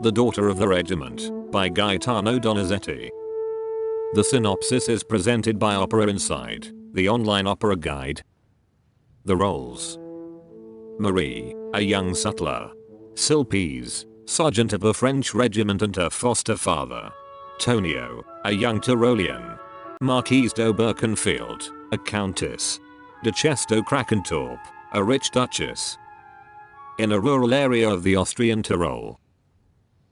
The Daughter of the Regiment, by Gaetano Donizetti. The synopsis is presented by Opera Inside, the online opera guide. The roles: Marie, a young sutler. Sulpice, sergeant of a French regiment and her foster father. Tonio, a young Tyrolean. Marquise de Birkenfeld, a countess. Duchesse de Krakentorp, a rich duchess. In a rural area of the Austrian Tyrol,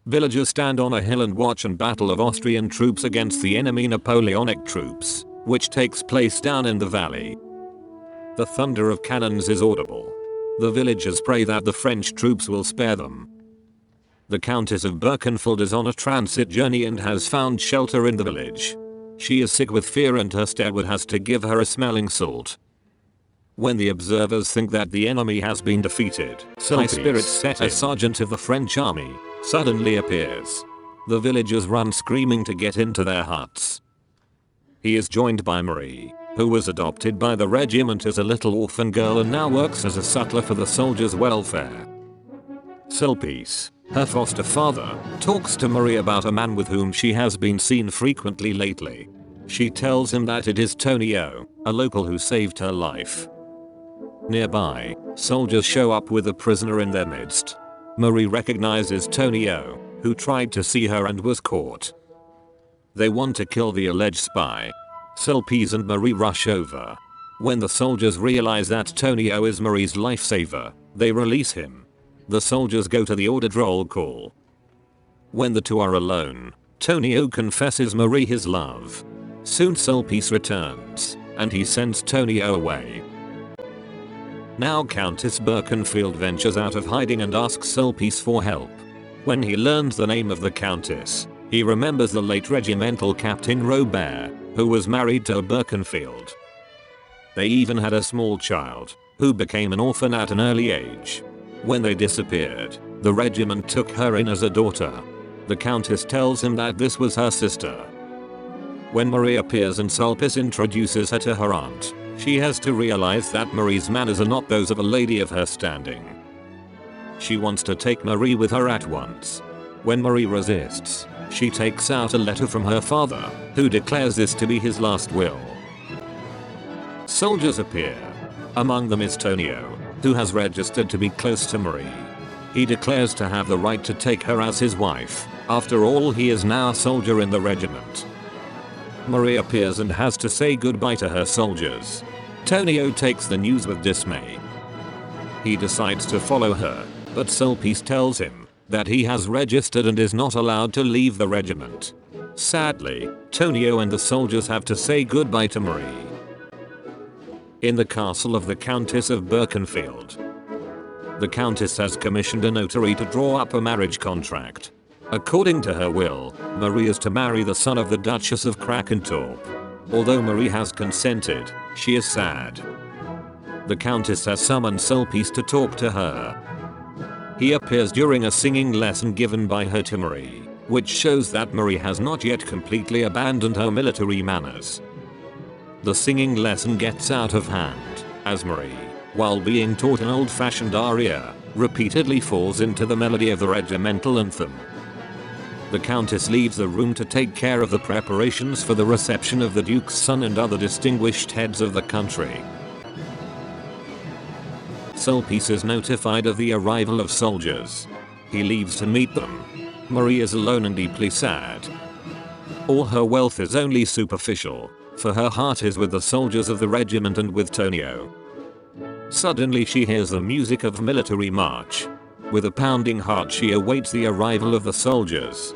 villagers stand on a hill and watch a battle of Austrian troops against the enemy Napoleonic troops, which takes place down in the valley. The thunder of cannons is audible. The villagers pray that the French troops will spare them. The Countess of Birkenfeld is on a transit journey and has found shelter in the village. She is sick with fear and her steward has to give her a smelling salt. When the observers think that the enemy has been defeated, high spirits set in. A sergeant of the French army suddenly appears. The villagers run screaming to get into their huts. He is joined by Marie, who was adopted by the regiment as a little orphan girl and now works as a sutler for the soldiers' welfare. Sulpice, her foster father, talks to Marie about a man with whom she has been seen frequently lately. She tells him that it is Tonio, a local who saved her life. Nearby, soldiers show up with a prisoner in their midst. Marie recognizes Tonio, who tried to see her and was caught. They want to kill the alleged spy. Sulpice and Marie rush over. When the soldiers realize that Tonio is Marie's lifesaver, they release him. The soldiers go to the ordered roll call. When the two are alone, Tonio confesses Marie his love. Soon Sulpice returns, and he sends Tonio away. Now Countess Birkenfeld ventures out of hiding and asks Sulpice for help. When he learns the name of the Countess, he remembers the late regimental Captain Robert, who was married to Birkenfeld. They even had a small child, who became an orphan at an early age. When they disappeared, the regiment took her in as a daughter. The Countess tells him that this was her sister. When Marie appears and Sulpice introduces her to her aunt, she has to realize that Marie's manners are not those of a lady of her standing. She wants to take Marie with her at once. When Marie resists, she takes out a letter from her father, who declares this to be his last will. Soldiers appear. Among them is Tonio, who has registered to be close to Marie. He declares to have the right to take her as his wife. After all, he is now a soldier in the regiment. Marie appears and has to say goodbye to her soldiers. Tonio takes the news with dismay. He decides to follow her, but Sulpice tells him that he has registered and is not allowed to leave the regiment. Sadly, Tonio and the soldiers have to say goodbye to Marie. In the castle of the Countess of Birkenfeld, the Countess has commissioned a notary to draw up a marriage contract. According to her will, Marie is to marry the son of the Duchess of Krakentorp. Although Marie has consented, she is sad. The Countess has summoned Sulpice to talk to her. He appears during a singing lesson given by her to Marie, which shows that Marie has not yet completely abandoned her military manners. The singing lesson gets out of hand, as Marie, while being taught an old-fashioned aria, repeatedly falls into the melody of the regimental anthem. The Countess leaves the room to take care of the preparations for the reception of the Duke's son and other distinguished heads of the country. Sulpice is notified of the arrival of soldiers. He leaves to meet them. Marie is alone and deeply sad. All her wealth is only superficial, for her heart is with the soldiers of the regiment and with Tonio. Suddenly she hears the music of military march. With a pounding heart she awaits the arrival of the soldiers.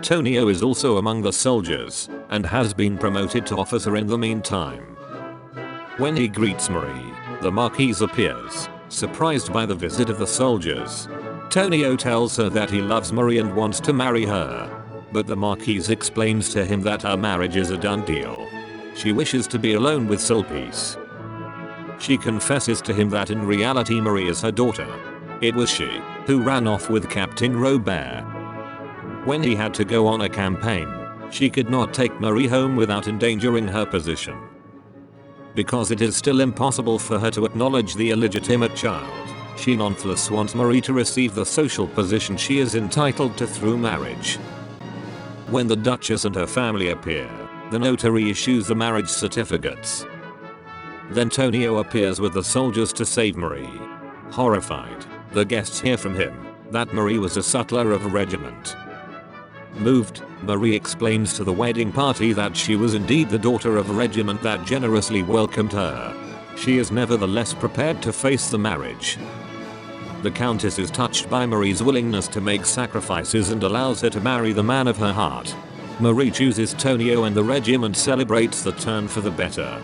Tonio is also among the soldiers, and has been promoted to officer in the meantime. When he greets Marie, the Marquise appears, surprised by the visit of the soldiers. Tonio tells her that he loves Marie and wants to marry her. But the Marquise explains to him that her marriage is a done deal. She wishes to be alone with Sulpice. She confesses to him that in reality Marie is her daughter. It was she who ran off with Captain Robert. When he had to go on a campaign, she could not take Marie home without endangering her position. Because it is still impossible for her to acknowledge the illegitimate child, She nonetheless wants Marie to receive the social position she is entitled to through marriage. When the Duchess and her family appear, the notary issues the marriage certificates. Then Tonio appears with the soldiers to save Marie. Horrified, the guests hear from him that Marie was a sutler of a regiment. Moved, Marie explains to the wedding party that she was indeed the daughter of a regiment that generously welcomed her. She is nevertheless prepared to face the marriage. The Countess is touched by Marie's willingness to make sacrifices and allows her to marry the man of her heart. Marie chooses Tonio and the regiment celebrates the turn for the better.